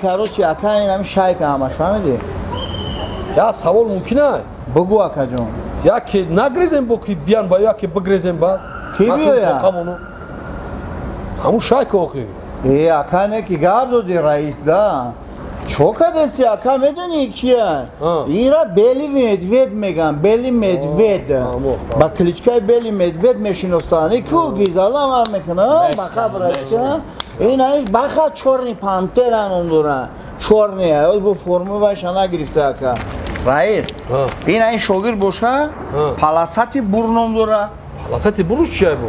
короче, ака инами шайка ҳамаш фаҳмидӣ? Я савол мумкина? Бугу акаҷон. Яке нагрезем бо ки биян ва яке бигрезем ба? Ки биёяд? Ҳамун шайка охӣ. Ака не ки гап доди раис да. Чо кадеси ака медони кия? Ира Бели медвед меган, Бели медвед. Ба кличкаи Бели медвед мешиносанд. Ку гизала ма мекунад, баха брачка. Инаиш баха чорни пантера ном дора. Чорни, ой бо формуваша нагирифта ака. Раис. Инаиш шогирд боша, паласати бур ном дора. Паласати бур чия бо?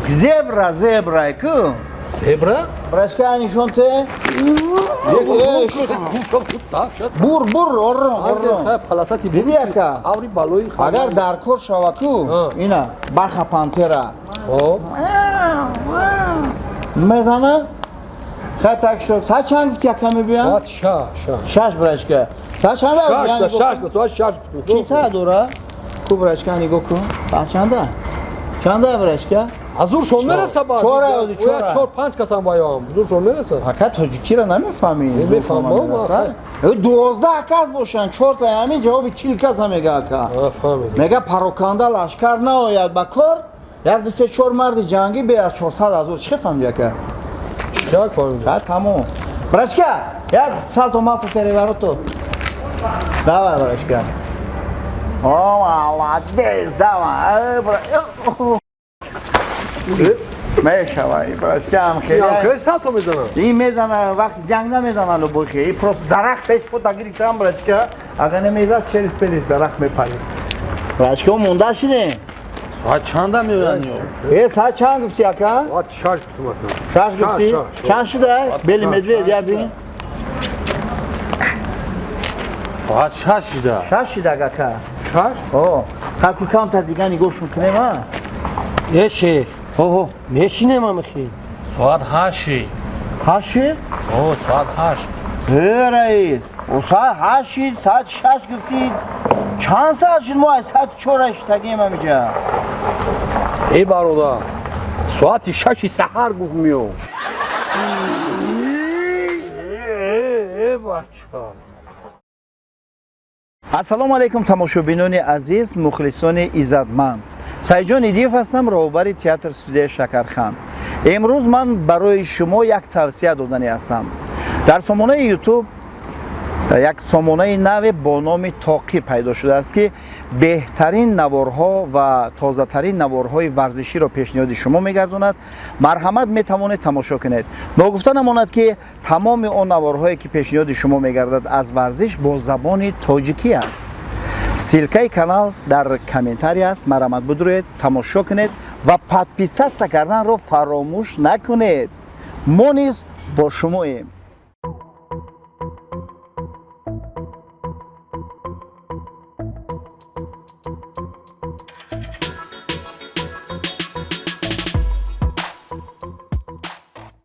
Зебра ку. Зебра? Брачка нишонте. Бур, орро. Паласати бур. Диди ака. Аври балои хана. Агар дар кор шава ку, ина баха пантера. Мезана? Хатак шо. Са чанд гуфти ака мебиям? Шаш брачка. Са чанда? Шаш. Чи са дора? Ку брачка нигоҳ кун. Са чанда? Чанда брачка? Азур шон мераса ба? Чора. 4-5 касан ваёам. Азур шон мераса? Ака тоҷикиро намефаҳмӣ. Намефаҳмам. 12 кас бошанд, 4 та ҳамин ҷавоби 40 каса мега ака. Мега пароканда лашкар наояд ба кор. Як 3-4 марди ҷангӣ бе аз 400,000 чӣ фаҳмидӣ ака? Чиак фаҳмидӣ? Ха тамом. Брачка, як салто малто переворото. Давай брачка. О, молодец, давай. мешавай брачкам хеле салто мезанам. ин мезана вақти ҷанг намезананд бо хеле просто дарахт пеш пота гирифтам брачка агар намезад челис пелис дарахт мепарид брачка монда шидем соат чанда меоянд соат чанд гуфти ака соат 6 гуфтам ака 6 гуфти чанд шуда Бели медвед я бин соат 6 шуда 6 шуда ака 6 о ҳаку камтар дига нигоҳ кунем а шеф мешинем амахи соат 8 8 о соат 8 раис соат 8 соат 6 гуфти чанд соат шуд мо соат 4 шитагем амиҷа эй бародар соати 6 саҳар гуфт меом бача ассалому алайкум тамошобинони азиз мухлисони иззатманд саиҷон идиев ҳастам роҳбари театр студияи шакархан имрӯз ман барои шумо як тавсия додани ҳастам дар сомонаи ютуб як сомонаи наве бо номи тоқӣ пайдо шудааст ки беҳтарин наворҳо ва тозатарин наворҳои варзиширо пешниҳоди шумо мегардонад марҳамат метавонед тамошо кунед ногуфта намонад ки тамоми он наворҳое ки пешниҳоди шумо мегардад аз варзиш бо забони тоҷикӣ аст силкаи канал дар комментарий аст марҳамат бидуред тамошо кунед ва подписатсия карданро фаромӯш накунед мо низ бо шумоем